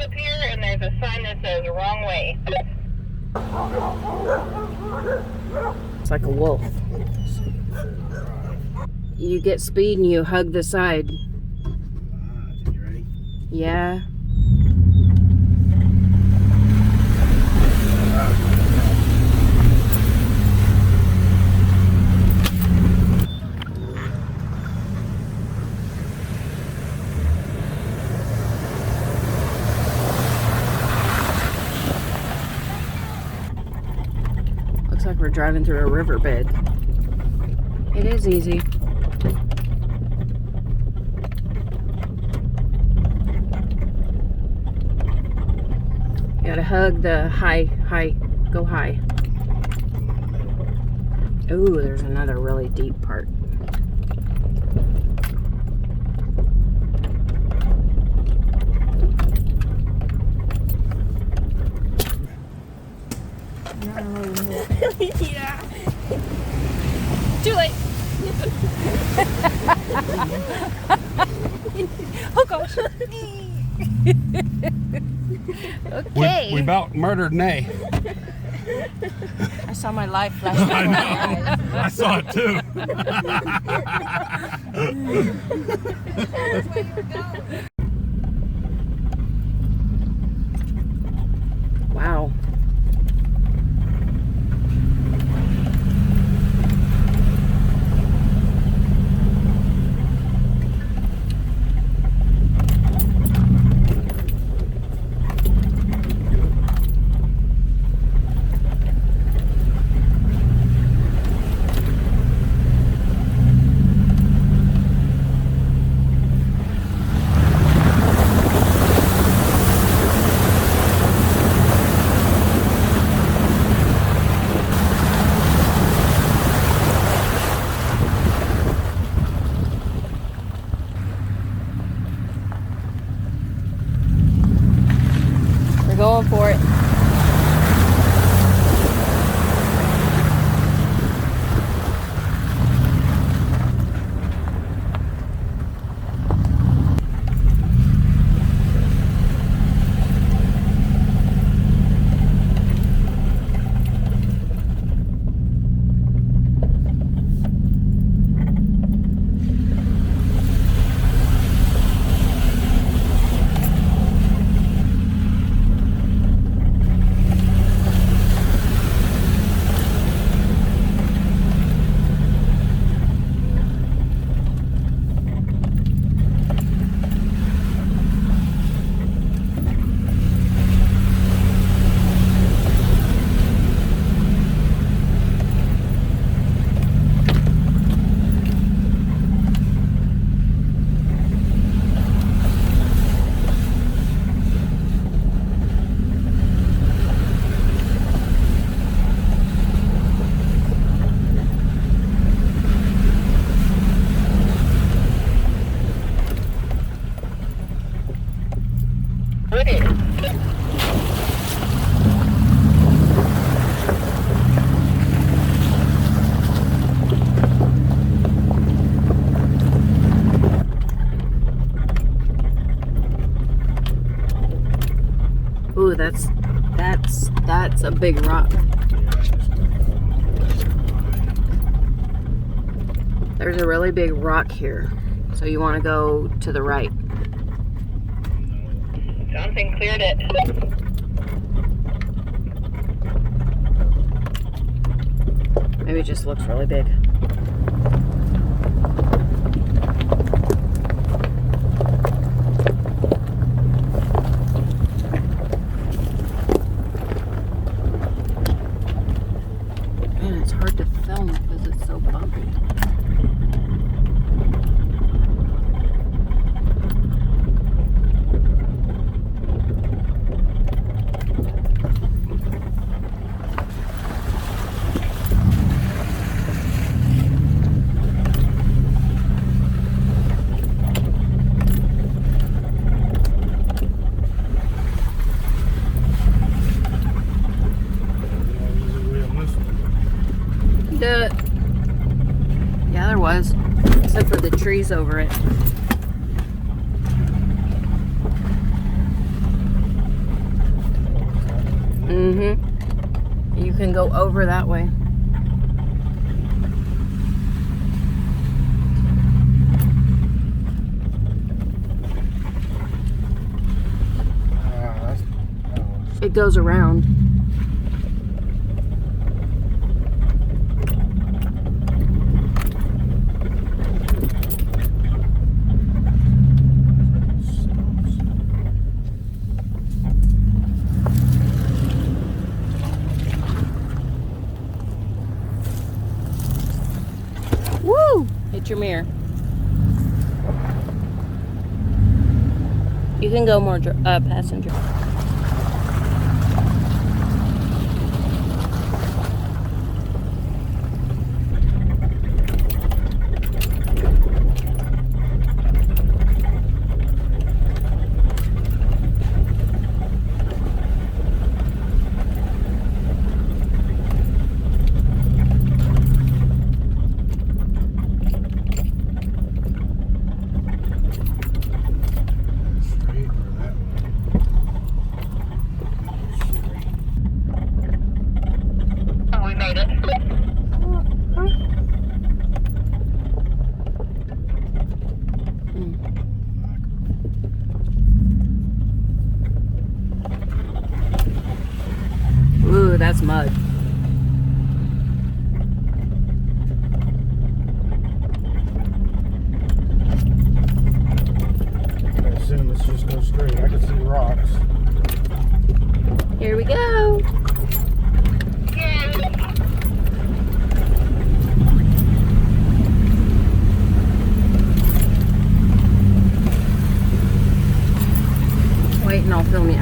up here, and there's a sign that says wrong way. It's like a wolf. You get speed and you hug the side. You ready? Yeah. Looks like we're driving through a riverbed. It is easy. You gotta hug the high, go high. Ooh, there's another really deep part. Yeah. Too late. Oh gosh. Okay. We about murdered Nay. I saw my life flash I before my know. eyes. I saw it too. Wow. We're going for it. Ooh, that's a big rock. There's a really big rock here, so you want to go to the right. Something cleared it. Maybe it just looks really big. Man, it's hard to film because it's so bumpy. Yeah, there was, except for the trees over it. Mm-hmm. You can go over that way. It goes around. Woo! Hit your mirror. You can go more passenger. We made it. Ooh, that's mud. I assume let's just go straight. I can see rocks. Here we go. Wait and I'll film you.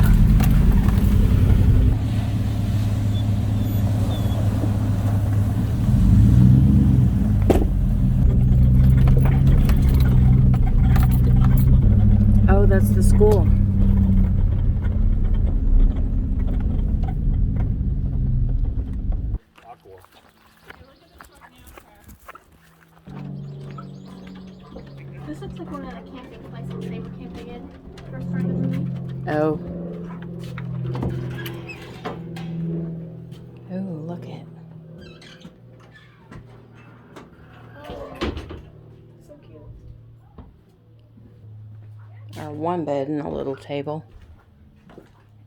Oh, that's the school. This looks like one of the camping places they were camping in first part of the movie. Oh. Oh, look it. So cute. Our one bed and a little table.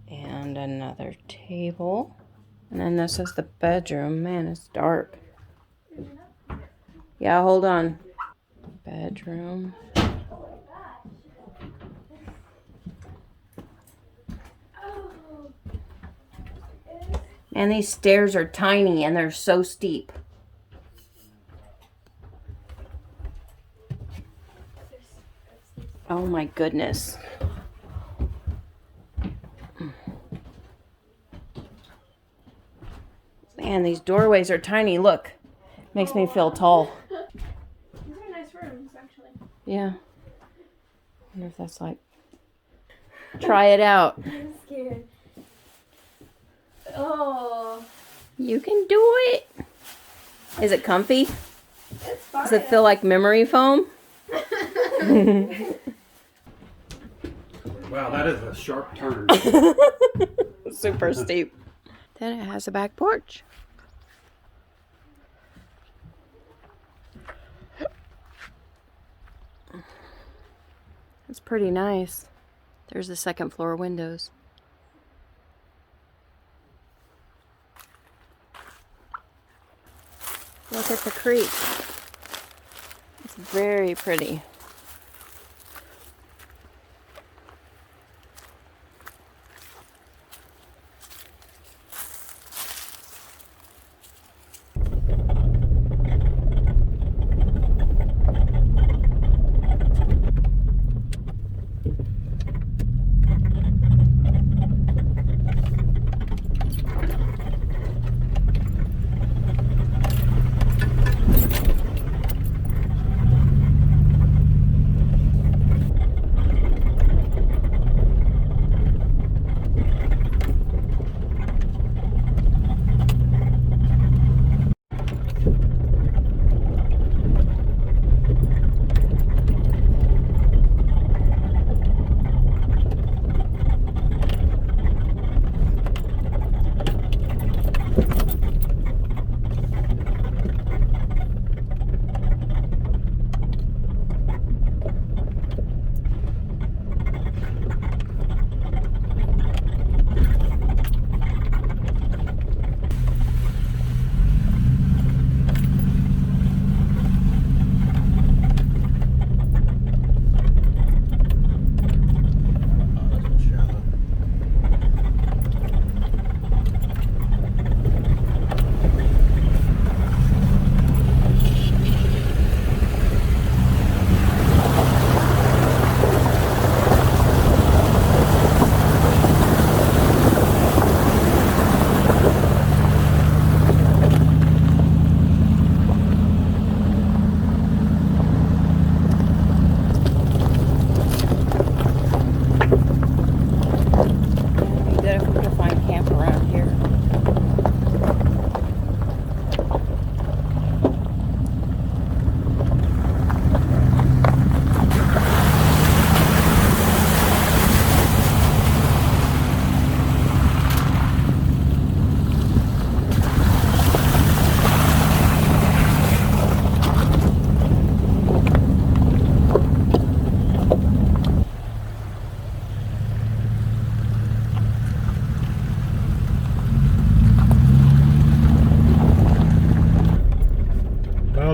And another table. And then this is the bedroom. Man, it's dark. Yeah, hold on. Bedroom. And these stairs are tiny and they're so steep. Oh my goodness. Man, these doorways are tiny. Look. Makes me feel tall. These are nice rooms, actually. Yeah. I wonder if that's like... Try it out. I'm scared. Oh, You can do it. Is it comfy? it's fine. Does it feel like memory foam? Wow, that is a sharp turn. Super steep. Then it has a back porch. It's pretty nice. There's the second floor windows. Look at the creek. It's very pretty.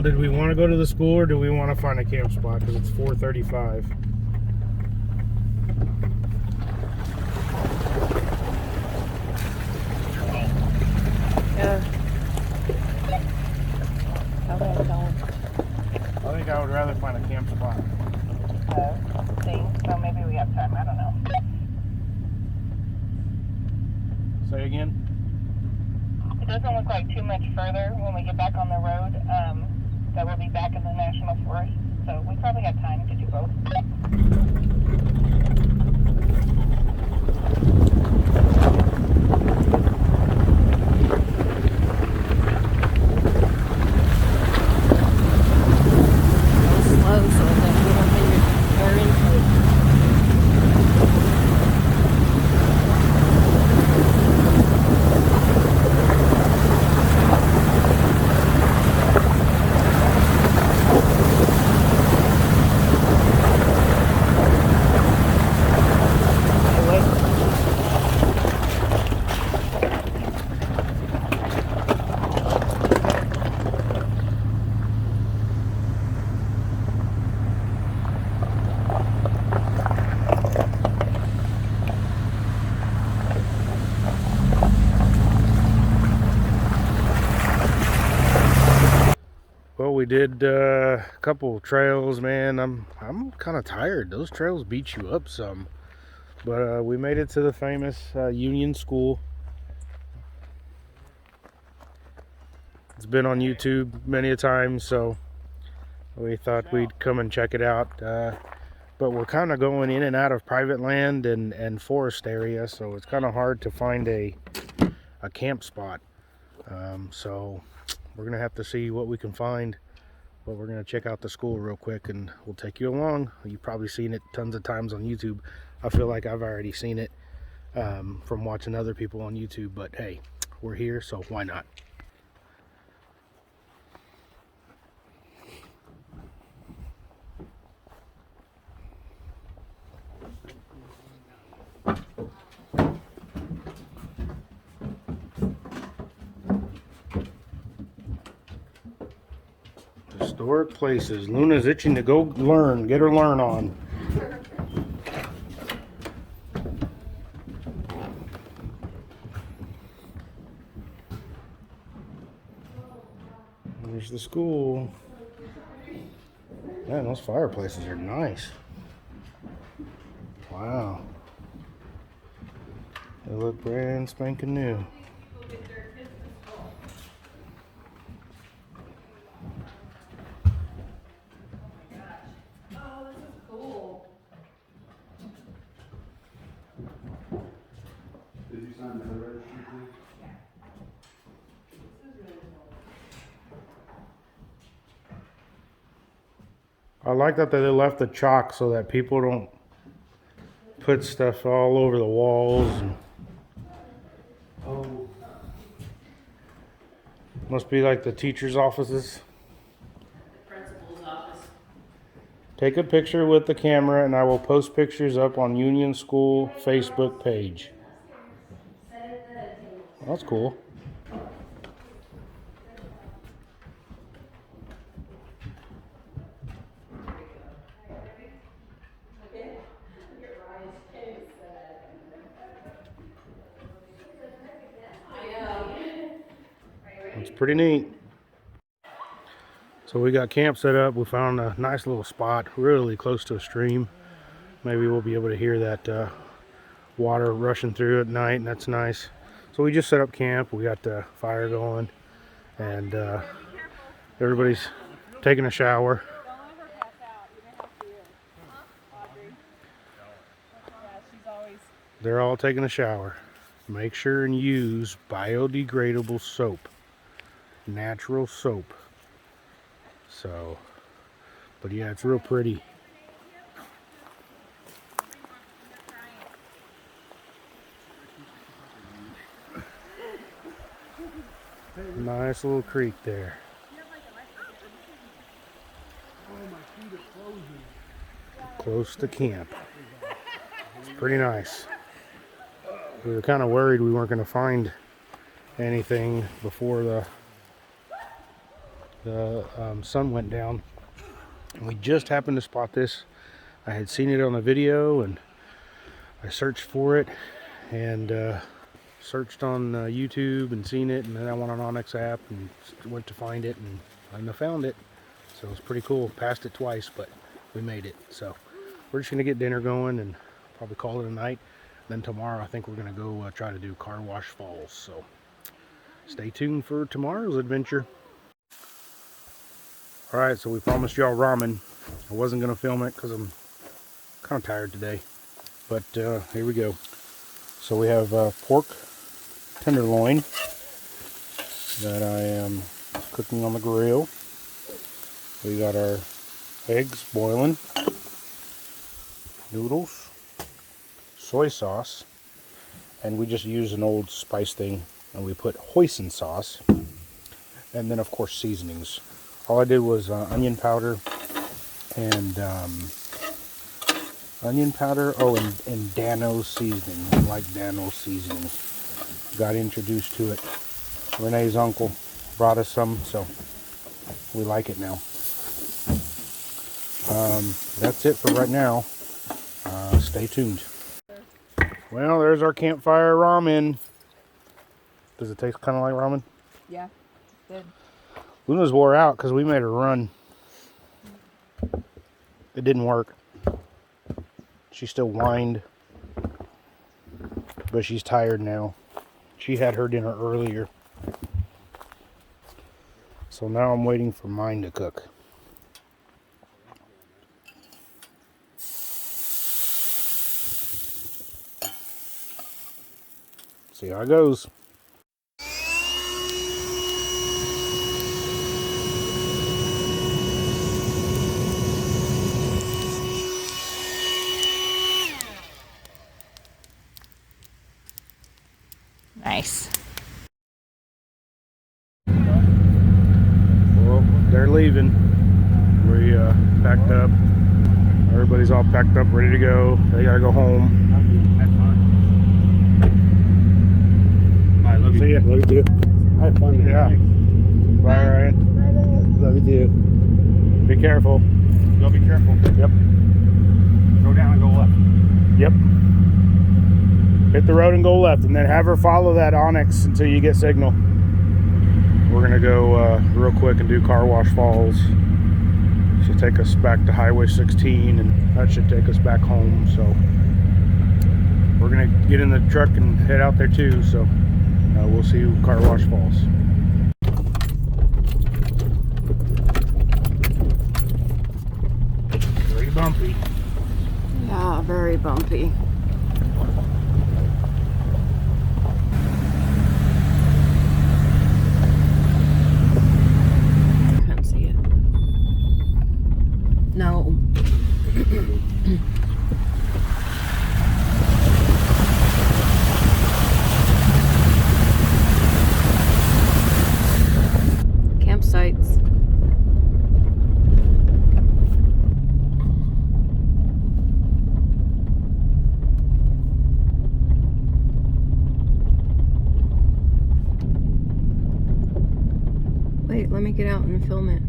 Well, did we want to go to the school or do we want to find a camp spot? Because it's 4:35. Yeah. I think I would rather find a camp spot. See, so maybe we have time. I don't know. Say again? It doesn't look like too much further when we get back on the road. That we'll be back in the National Forest. So we probably have time to do both. Slow so that you don't get your hair into it. Well, we did a couple trails, man. I'm kind of tired. Those trails beat you up some. But we made it to the famous Union School. It's been on YouTube many a time, so we thought we'd come and check it out. But we're kind of going in and out of private land and forest area, so it's kind of hard to find a camp spot. So we're gonna have to see what we can find, but we're gonna check out the school real quick and we'll take you along. You've probably seen it tons of times on YouTube. I feel like I've already seen it from watching other people on YouTube, but hey, we're here, so why not? Historic places. Luna's itching to go learn. Get her learn on. There's the school. Man, those fireplaces are nice. Wow. They look brand spanking new. I like that they left the chalk so that people don't put stuff all over the walls. And must be like the teachers' offices. Principal's office. Take a picture with the camera and I will post pictures up on Union School Facebook page. That's cool. It's pretty neat. So we got camp set up. We found a nice little spot really close to a stream. Maybe we'll be able to hear that water rushing through at night, and that's nice. So we just set up camp. We got the fire going, and everybody's taking a shower. They're all taking a shower. Make sure and use biodegradable soap, natural soap. So, but yeah, it's real pretty. Nice little creek there. Close to camp. It's pretty nice. We were kind of worried we weren't going to find anything before the the sun went down. And we just happened to spot this. I had seen it on a video and I searched for it and searched on YouTube and seen it, and then I went on Onyx app and went to find it, and I found it. So it was pretty cool. Passed it twice, but we made it. So we're just gonna get dinner going and probably call it a night. Then tomorrow I think we're gonna go try to do Car Wash Falls. So stay tuned for tomorrow's adventure. All right, so we promised y'all ramen. I wasn't gonna film it because I'm kind of tired today, but here we go. So we have pork tenderloin that I am cooking on the grill. We got our eggs boiling, noodles, soy sauce, and we just use an old spice thing, and we put hoisin sauce, and then of course seasonings. All I did was onion powder and and Dano seasoning. I like Dano seasoning. Got introduced to it. Renee's uncle brought us some, so we like it now. That's it for right now. Stay tuned. Well, there's our campfire ramen. Does it taste kind of like ramen? Yeah, good. Luna's wore out because we made her run. It didn't work. She still whined, but she's tired now. She had her dinner earlier. So now I'm waiting for mine to cook. See how it goes. Nice. Well, they're leaving. We packed up. Everybody's all packed up, ready to go. They gotta go home. Love you. See ya. Love you too. I had fun. Yeah. Bye, Ryan. Love you too. Be careful. Go be careful. Yep. Go down and go left. Yep. Hit the road and go left, and then have her follow that Onyx until you get signal. We're gonna go real quick and do Car Wash Falls. She'll take us back to Highway 16, and that should take us back home. So we're gonna get in the truck and head out there too. So we'll see you Car Wash Falls. Very bumpy. Yeah, very bumpy. Can't see it. No. Campsites. Wait, let me get out and film it.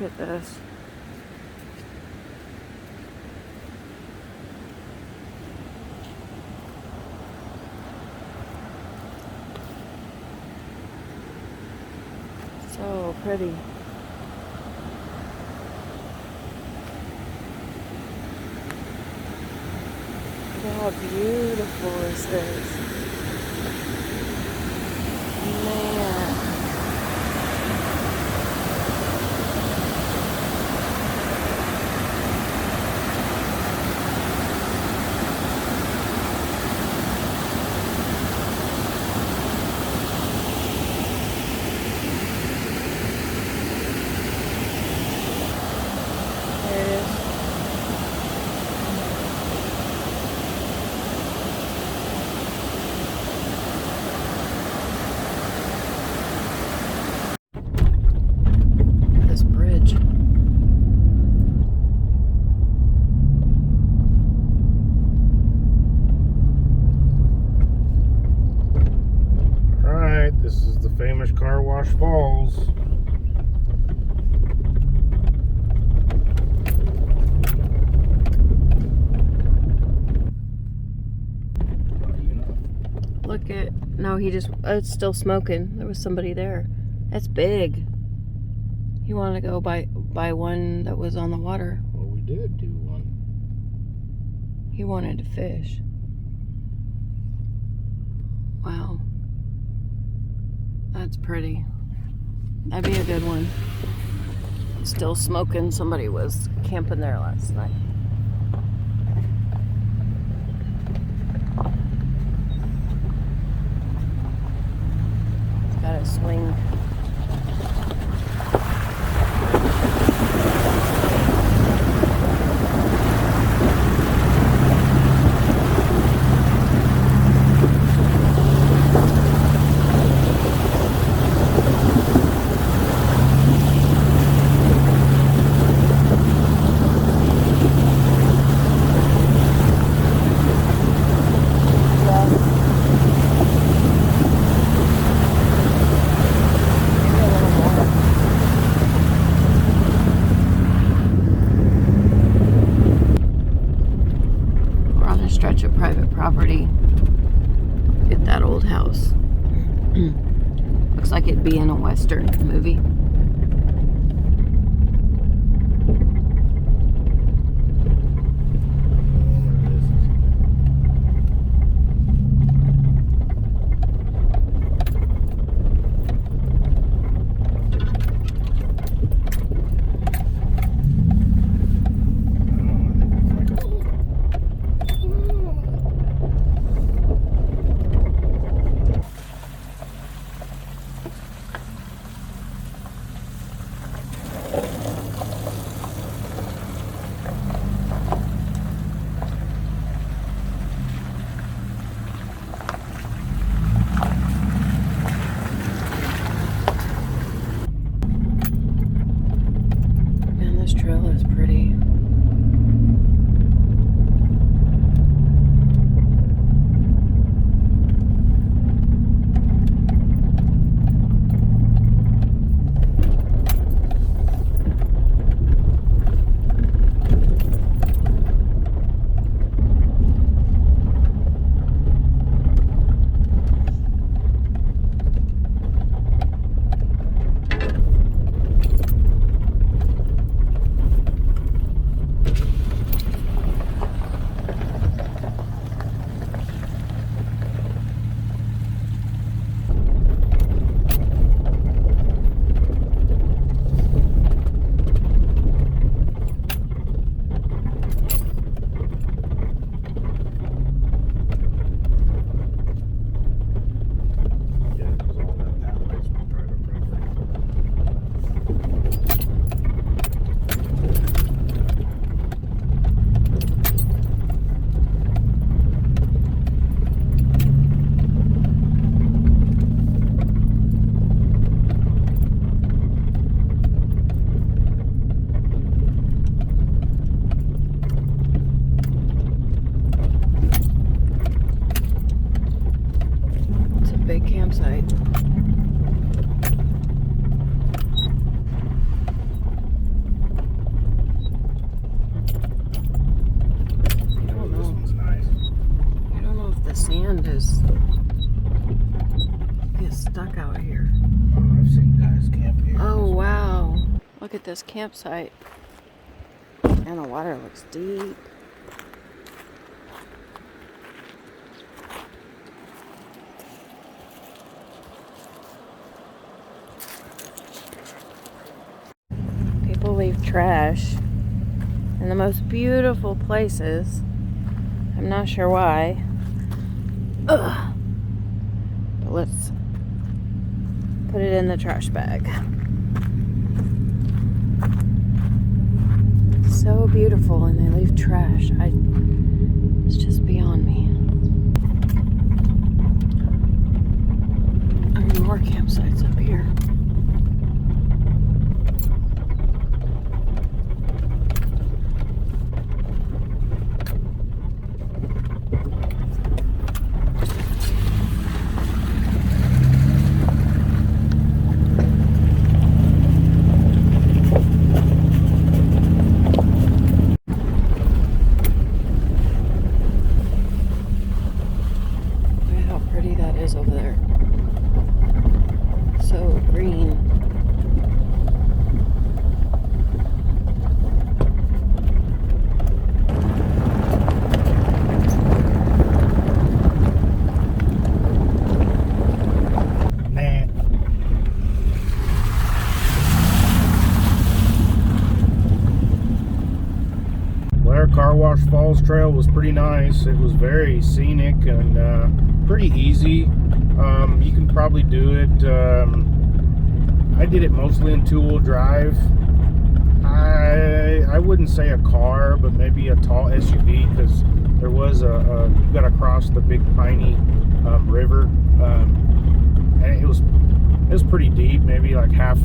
Look at this. So pretty. Look how beautiful this is. Man. There it is. Amish Car Wash Falls. Look at, no, he just, it's still smoking. There was somebody there. That's big. He wanted to go by one that was on the water. Well, we did do one. He wanted to fish. Wow. That's pretty. That'd be a good one. Still smoking. Somebody was camping there last night. It's got a swing. Stretch of private property. Look at that old house. Looks like it'd be in a Western movie. This trail is pretty. Big campsite. I don't know. This one's nice. I don't know if the sand gets stuck out here. Oh, I've seen guys camp here. Oh wow. Look at this campsite. And the water looks deep. People leave trash in the most beautiful places. I'm not sure why. Ugh. But let's put it in the trash bag. So beautiful, and they leave trash. It's just beyond me. There are more campsites up here. trail was pretty nice. It was very scenic and pretty easy. You can probably do it. I did it mostly in two-wheel drive. I wouldn't say a car, but maybe a tall SUV, because there was you got to cross the Big Piney River, and it was pretty deep, maybe like half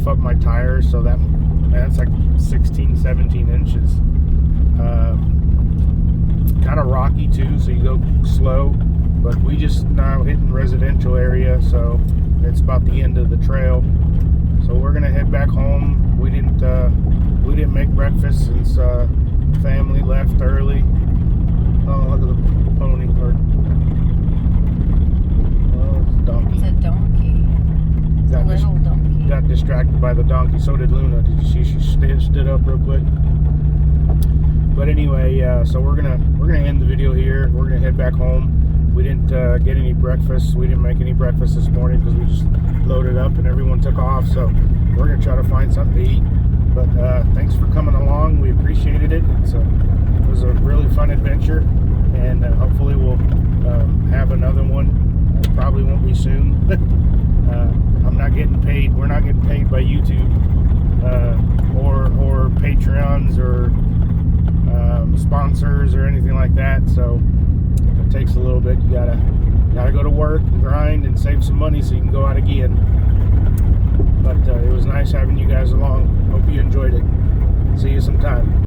up my tires. So that's like 16, 17 inches. Kind of rocky too, so you go slow. But we just now hitting residential area, so it's about the end of the trail. So we're gonna head back home. We didn't make breakfast since family left early. Oh, look at the pony, or it's a donkey. It's a donkey. A little donkey. Got distracted by the donkey. So did Luna. Did you see? She stood up real quick. But anyway, so we're gonna end the video here. We're gonna head back home. We didn't get any breakfast. We didn't make any breakfast this morning because we just loaded up and everyone took off. So we're gonna try to find something to eat. But thanks for coming along. We appreciated it. It was a really fun adventure, and hopefully we'll have another one. Probably won't be soon. I'm not getting paid. We're not getting paid by YouTube or Patreons or sponsors or anything like that. So it takes a little bit. You gotta go to work and grind and save some money so you can go out again. But it was nice having you guys along. Hope you enjoyed it. See you sometime.